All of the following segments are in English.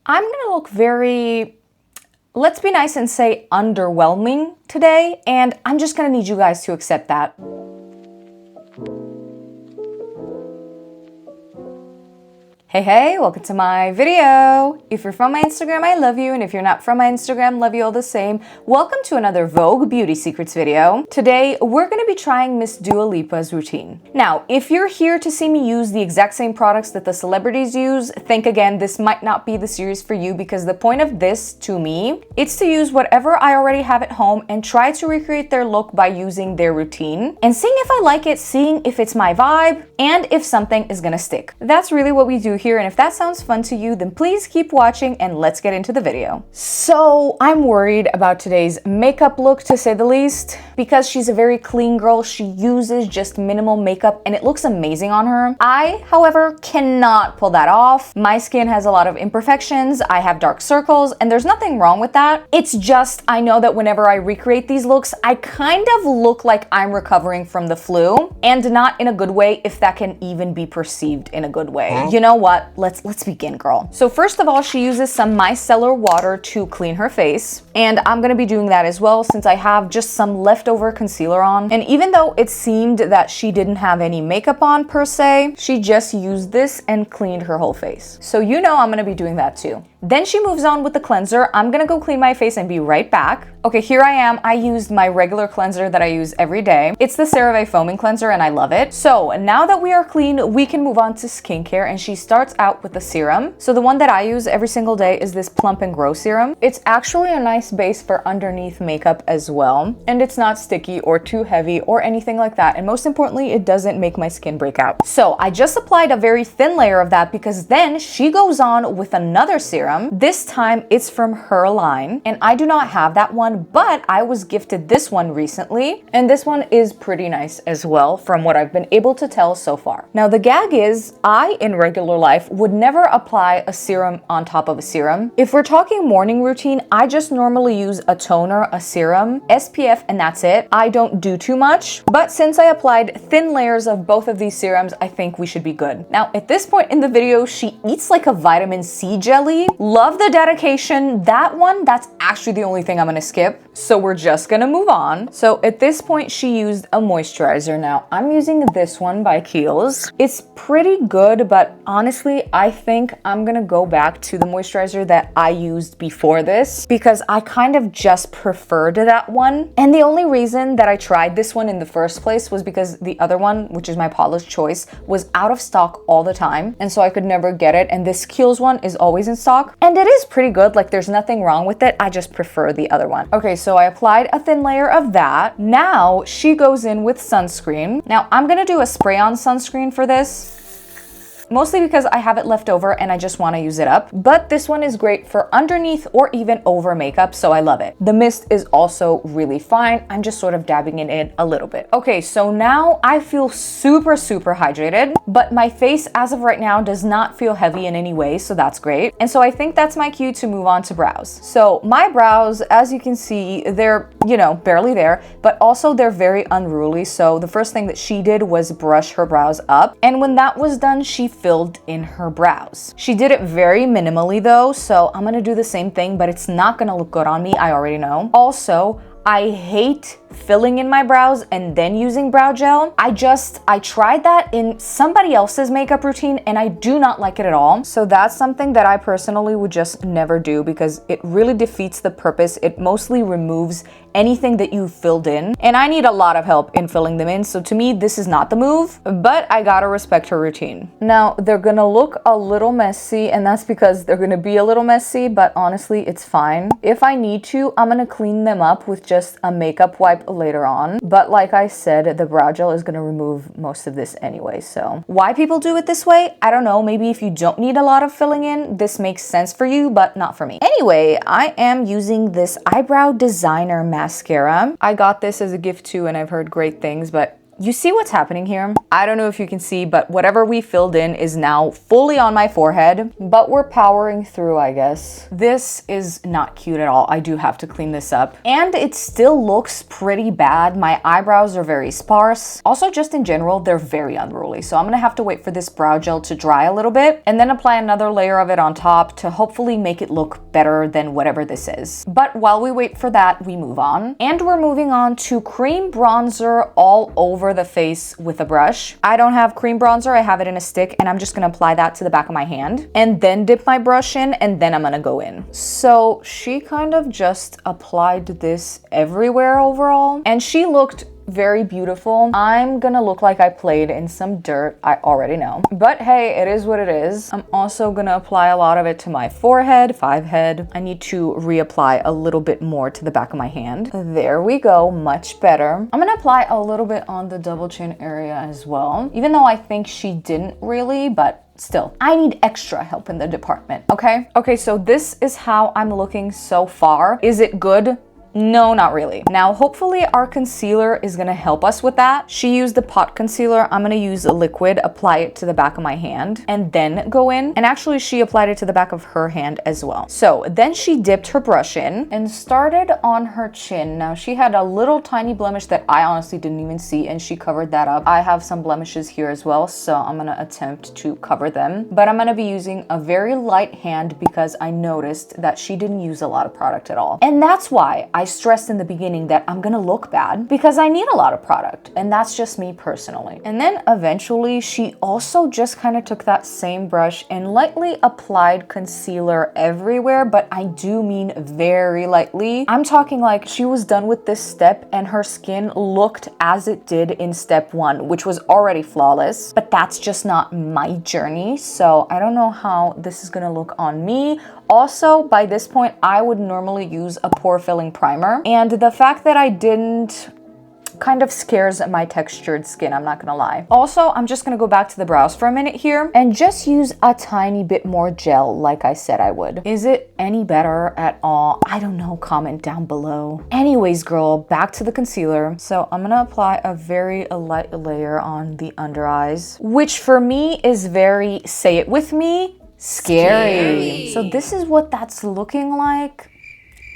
I'm gonna look very, let's be nice and say underwhelming today, and I'm just gonna need you guys to accept that. Hey, welcome to my video. If you're from my Instagram, I love you, and if you're not from my Instagram, love you all the same. Welcome to another Vogue Beauty Secrets video. Today, we're gonna be trying Miss Dua Lipa's routine. Now, if you're here to see me use the exact same products that the celebrities use, think again, this might not be the series for you because the point of this, to me, it's to use whatever I already have at home and try to recreate their look by using their routine and seeing if I like it, seeing if it's my vibe, and if something is gonna stick. That's really what we do here, and if that sounds fun to you, then please keep watching and let's get into the video. So I'm worried about today's makeup look, to say the least, because she's a very clean girl. She uses just minimal makeup and it looks amazing on her. I, however, cannot pull that off. My skin has a lot of imperfections, I have dark circles, and there's nothing wrong with that. It's just, I know that whenever I recreate these looks, I kind of look like I'm recovering from the flu, and not in a good way, if that can even be perceived in a good way. You know what? Let's begin, girl. So first of all, she uses some micellar water to clean her face, and I'm gonna be doing that as well since I have just some leftover concealer on. And even though it seemed that she didn't have any makeup on per se, she just used this and cleaned her whole face. So you know I'm gonna be doing that too. Then she moves on with the cleanser. I'm gonna go clean my face and be right back. Okay, here I am. I used my regular cleanser that I use every day. It's the CeraVe foaming cleanser and I love it. So now that we are clean, we can move on to skincare, and she starts out with the serum. So the one that I use every single day is this Plump and Grow serum. It's actually a nice base for underneath makeup as well, and it's not sticky or too heavy or anything like that. And most importantly, it doesn't make my skin break out. So I just applied a very thin layer of that because then she goes on with another serum. This time it's from her line, and I do not have that one, but I was gifted this one recently, and this one is pretty nice as well from what I've been able to tell so far. Now the gag is, I in regular life would never apply a serum on top of a serum. If we're talking morning routine, I just normally use a toner, a serum, SPF, and that's it. I don't do too much, but since I applied thin layers of both of these serums, I think we should be good. Now at this point in the video, she eats like a vitamin C jelly. Love the dedication. That one, that's actually the only thing I'm gonna skip. So we're just gonna move on. So at this point, she used a moisturizer. Now I'm using this one by Kiehl's. It's pretty good, but honestly, I think I'm gonna go back to the moisturizer that I used before this because I kind of just preferred that one. And the only reason that I tried this one in the first place was because the other one, which is my Paula's Choice, was out of stock all the time. And so I could never get it. And this Kiehl's one is always in stock. And it is pretty good. Like, there's nothing wrong with it. I just prefer the other one. Okay, so I applied a thin layer of that. Now she goes in with sunscreen. Now I'm gonna do a spray-on sunscreen for this, mostly because I have it left over and I just want to use it up. But this one is great for underneath or even over makeup, so I love it. The mist is also really fine. I'm just sort of dabbing it in a little bit. Okay, so now I feel super hydrated, but my face as of right now does not feel heavy in any way, so that's great. And so I think that's my cue to move on to brows. So my brows, as you can see, they're, you know, barely there, but also they're very unruly. So the first thing that she did was brush her brows up. And when that was done, she filled in her brows. She did it very minimally though, so I'm gonna do the same thing, but it's not gonna look good on me, I already know. Also, I hate filling in my brows and then using brow gel. I tried that in somebody else's makeup routine and I do not like it at all. So that's something that I personally would just never do because it really defeats the purpose. It mostly removes anything that you filled in, and I need a lot of help in filling them in. So to me, this is not the move, but I gotta respect her routine. Now they're gonna look a little messy, and that's because they're gonna be a little messy, but honestly, it's fine. If I need to, I'm gonna clean them up with just a makeup wipe later on. But like I said, the brow gel is gonna remove most of this anyway. So why people do it this way, I don't know. Maybe if you don't need a lot of filling in, this makes sense for you, but not for me. Anyway, I am using this Eyebrow Designer mascara. I got this as a gift too, and I've heard great things, but You see what's happening here? I don't know if you can see, but whatever we filled in is now fully on my forehead, but we're powering through, I guess. This is not cute at all. I do have to clean this up. And it still looks pretty bad. My eyebrows are very sparse. Also, just in general, they're very unruly. So I'm gonna have to wait for this brow gel to dry a little bit and then apply another layer of it on top to hopefully make it look better than whatever this is. But while we wait for that, we move on. And we're moving on to cream bronzer all over the face with a brush. I don't have cream bronzer, I have it in a stick, and I'm just gonna apply that to the back of my hand and then dip my brush in, and then I'm gonna go in. So she kind of just applied this everywhere overall, and she looked very beautiful. I'm gonna look like I played in some dirt, I already know. But hey, it is what it is. I'm also gonna apply a lot of it to my forehead, head. I need to reapply a little bit more to the back of my hand. There we go, much better. I'm gonna apply a little bit on the double chin area as well, even though I think she didn't really, but still, I need extra help in the department, okay? Okay, so this is how I'm looking so far. Is it good? No, not really. Now, hopefully our concealer is gonna help us with that. She used the pot concealer. I'm gonna use a liquid, apply it to the back of my hand, and then go in. And actually, she applied it to the back of her hand as well. So then she dipped her brush in and started on her chin. Now, she had a little tiny blemish that I honestly didn't even see, and she covered that up. I have some blemishes here as well, so I'm gonna attempt to cover them. But I'm gonna be using a very light hand because I noticed that she didn't use a lot of product at all. And that's why I stressed in the beginning that I'm gonna look bad because I need a lot of product, and that's just me personally. And then eventually she also just kind of took that same brush and lightly applied concealer everywhere, but I do mean very lightly. I'm talking like she was done with this step and her skin looked as it did in step 1, which was already flawless, but that's just not my journey. So I don't know how this is gonna look on me. Also, by this point, I would normally use a pore filling primer, and the fact that I didn't kind of scares my textured skin, I'm not gonna lie. Also, I'm just gonna go back to the brows for a minute here and just use a tiny bit more gel like I said I would. Is it any better at all? I don't know, comment down below. Anyways, girl, back to the concealer. So I'm gonna apply a very light layer on the under eyes, which for me is very, say it with me, scary. So this is what that's looking like.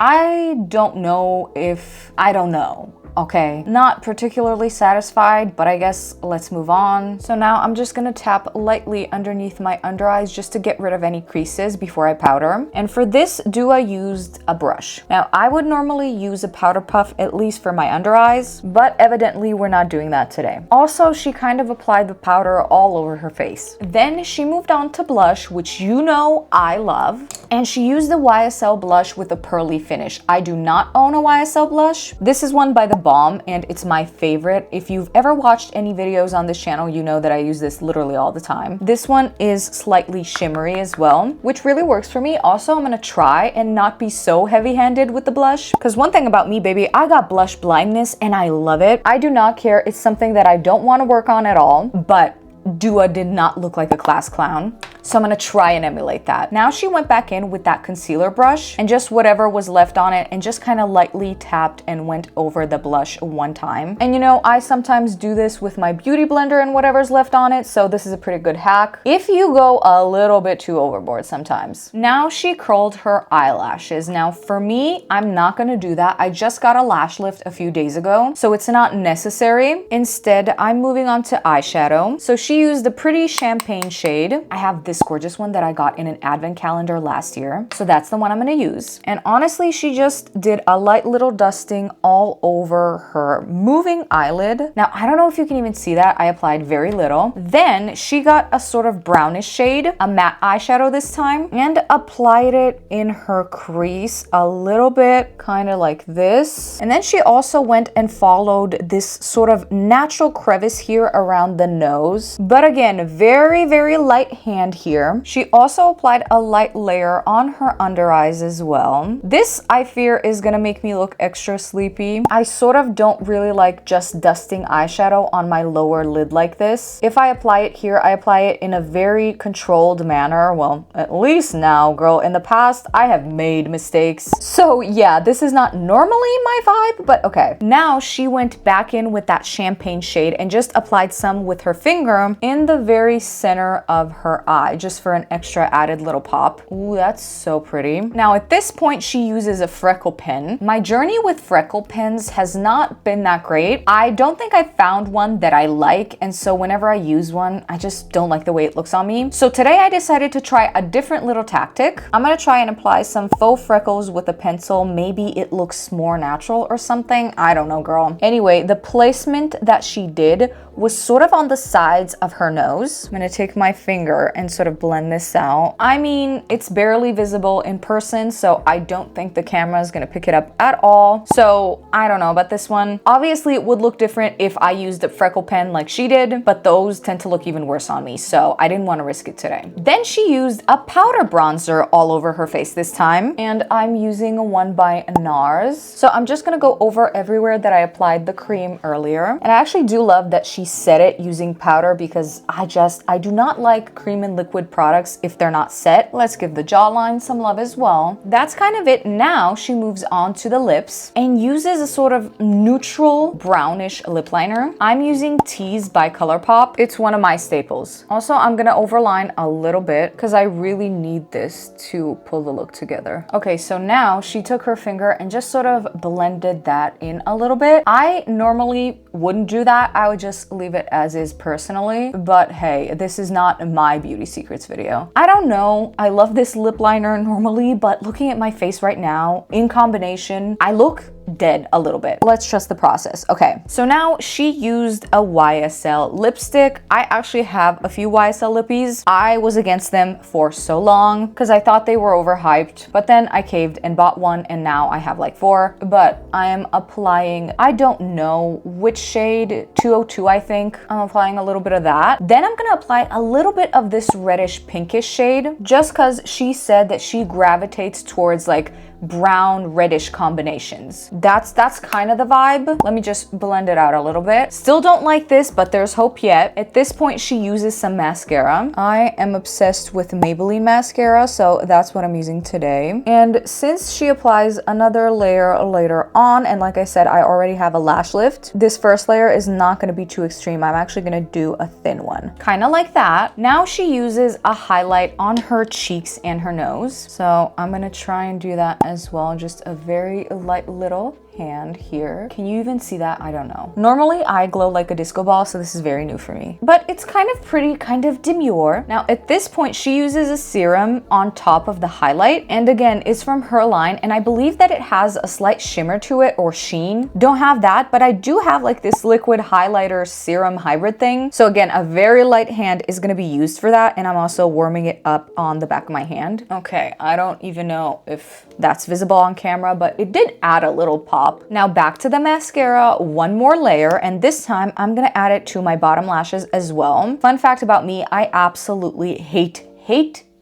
I don't know. Okay, not particularly satisfied, but I guess let's move on. So now I'm just gonna tap lightly underneath my under eyes just to get rid of any creases before I powder. And for this, Dua used a brush. Now, I would normally use a powder puff, at least for my under eyes, but evidently we're not doing that today. Also, she kind of applied the powder all over her face. Then she moved on to blush, which you know I love. And she used the YSL blush with a pearly finish. I do not own a YSL blush. This is one by the Balm, and it's my favorite. If you've ever watched any videos on this channel, you know that I use this literally all the time. This one is slightly shimmery as well, which really works for me. Also, I'm gonna try and not be so heavy-handed with the blush, because one thing about me, baby, I got blush blindness and I love it. I do not care. It's something that I don't want to work on at all, but Dua did not look like a class clown, so I'm gonna try and emulate that. Now she went back in with that concealer brush and just whatever was left on it and just kind of lightly tapped and went over the blush one time. And you know, I sometimes do this with my beauty blender and whatever's left on it, so this is a pretty good hack if you go a little bit too overboard sometimes. Now she curled her eyelashes. Now for me, I'm not gonna do that. I just got a lash lift a few days ago, so it's not necessary. Instead, I'm moving on to eyeshadow. So she used the pretty champagne shade. I have this gorgeous one that I got in an advent calendar last year, so that's the one I'm gonna use. And honestly, she just did a light little dusting all over her moving eyelid. Now, I don't know if you can even see that. I applied very little. Then she got a sort of brownish shade, a matte eyeshadow this time, and applied it in her crease a little bit, kind of like this. And then she also went and followed this sort of natural crevice here around the nose, But again, very, very light hand here. She also applied a light layer on her under eyes as well. This, I fear, is gonna make me look extra sleepy. I sort of don't really like just dusting eyeshadow on my lower lid like this. If I apply it here, I apply it in a very controlled manner. Well, at least now, girl. In the past, I have made mistakes. So yeah, this is not normally my vibe, but okay. Now she went back in with that champagne shade and just applied some with her finger in the very center of her eye, just for an extra added little pop. Ooh, that's so pretty. Now at this point, she uses a freckle pen. My journey with freckle pens has not been that great. I don't think I found one that I like, and so whenever I use one, I just don't like the way it looks on me. So today I decided to try a different little tactic. I'm gonna try and apply some faux freckles with a pencil. Maybe it looks more natural or something. I don't know, girl. Anyway, the placement that she did was sort of on the sides of her nose. I'm gonna take my finger and sort of blend this out. I mean, it's barely visible in person, so I don't think the camera is gonna pick it up at all. So I don't know about this one. Obviously, it would look different if I used a freckle pen like she did, but those tend to look even worse on me, so I didn't want to risk it today. Then she used a powder bronzer all over her face this time, and I'm using one by NARS. So I'm just gonna go over everywhere that I applied the cream earlier. And I actually do love that she set it using powder, because I do not like cream and liquid products if they're not set. Let's give the jawline some love as well. That's kind of it. Now she moves on to the lips and uses a sort of neutral brownish lip liner. I'm using Tease by ColourPop. It's one of my staples. Also, I'm gonna overline a little bit because I really need this to pull the look together. Okay, so now she took her finger and just sort of blended that in a little bit. I normally wouldn't do that. I would just leave it as is personally, but hey, this is not my beauty secrets video. I don't know. I love this lip liner normally, but looking at my face right now in combination, I look dead a little bit. Let's trust the process. Okay, so now she used a YSL lipstick. I actually have a few YSL lippies. I was against them for so long because I thought they were overhyped, but then I caved and bought one, and now I have like 4. But I am applying, I don't know which shade, 202 I think. I'm applying a little bit of that. Then I'm gonna apply a little bit of this reddish pinkish shade, just because she said that she gravitates towards like brown reddish combinations. That's kind of the vibe. Let me just blend it out a little bit. Still don't like this, but there's hope yet. At this point, she uses some mascara. I am obsessed with Maybelline mascara, so that's what I'm using today. And since she applies another layer later on, and like I said, I already have a lash lift, this first layer is not going to be too extreme. I'm actually going to do a thin one, kind of like that. Now she uses a highlight on her cheeks and her nose, so I'm going to try and do that as well. Just a very light little hand here. Can you even see that? I don't know. Normally I glow like a disco ball, so this is very new for me, but it's kind of pretty, kind of demure. Now at this point, she uses a serum on top of the highlight, and again, it's from her line, and I believe that it has a slight shimmer to it or sheen. Don't have that, but I do have like this liquid highlighter serum hybrid thing. So again, a very light hand is going to be used for that, and I'm also warming it up on the back of my hand. Okay, I don't even know if that's visible on camera, but it did add a little pop. Now back to the mascara, one more layer, and this time I'm gonna add it to my bottom lashes as well. Fun fact about me, I absolutely hate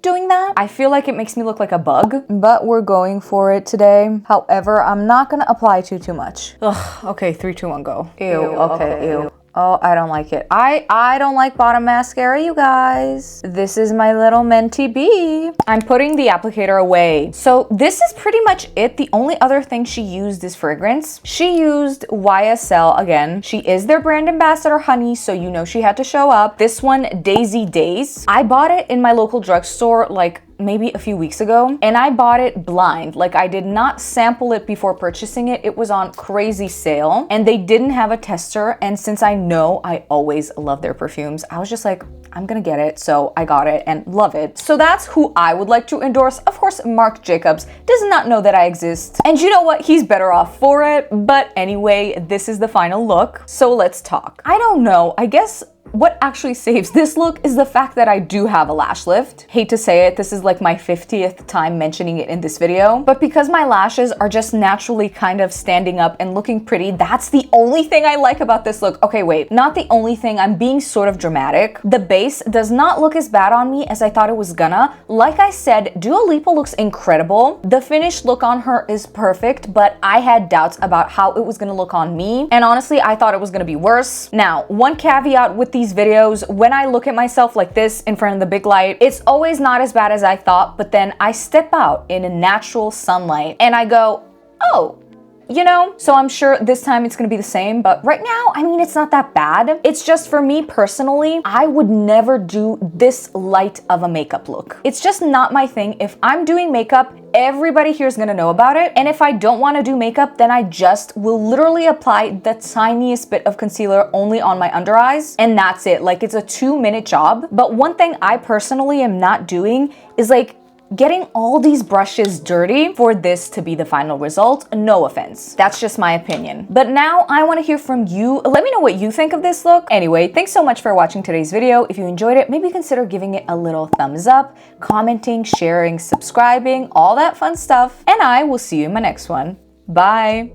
doing that. I feel like it makes me look like a bug, but we're going for it today. However, I'm not gonna apply too much. Ugh, okay, 3, 2, 1, go. Ew, okay, ew. Oh, I don't like it. I don't like bottom mascara, you guys. This is my little Menti B. I'm putting the applicator away. So this is pretty much it. The only other thing she used is fragrance. She used YSL again. She is their brand ambassador, honey, so you know she had to show up. This one, Daisy Days. I bought it in my local drugstore like maybe a few weeks ago, and I bought it blind. Like, I did not sample it before purchasing it. It was on crazy sale and they didn't have a tester, and since I know I always love their perfumes, I was just like, I'm gonna get it. So I got it and love it. So that's who I would like to endorse. Of course, Marc Jacobs does not know that I exist, and you know what, he's better off for it. But anyway, this is the final look, so let's talk. I don't know, I guess what actually saves this look is the fact that I do have a lash lift. Hate to say it, this is like my 50th time mentioning it in this video, but because my lashes are just naturally kind of standing up and looking pretty, that's the only thing I like about this look. Okay, wait, not the only thing, I'm being sort of dramatic. The base does not look as bad on me as I thought it was gonna. Like I said, Dua Lipa looks incredible. The finished look on her is perfect, but I had doubts about how it was gonna look on me, and honestly, I thought it was gonna be worse. Now, one caveat with these videos, when I look at myself like this in front of the big light, it's always not as bad as I thought, but then I step out in a natural sunlight and I go, oh, you know? So I'm sure this time it's gonna be the same, but right now, I mean, it's not that bad. It's just for me personally, I would never do this light of a makeup look. It's just not my thing. If I'm doing makeup, everybody here is gonna know about it. And if I don't wanna do makeup, then I just will literally apply the tiniest bit of concealer only on my under eyes. And that's it. Like, it's a 2-minute job. But one thing I personally am not doing is like getting all these brushes dirty for this to be the final result. No offense. That's just my opinion. But now I want to hear from you. Let me know what you think of this look. Anyway, thanks so much for watching today's video. If you enjoyed it, maybe consider giving it a little thumbs up, commenting, sharing, subscribing, all that fun stuff. And I will see you in my next one. Bye.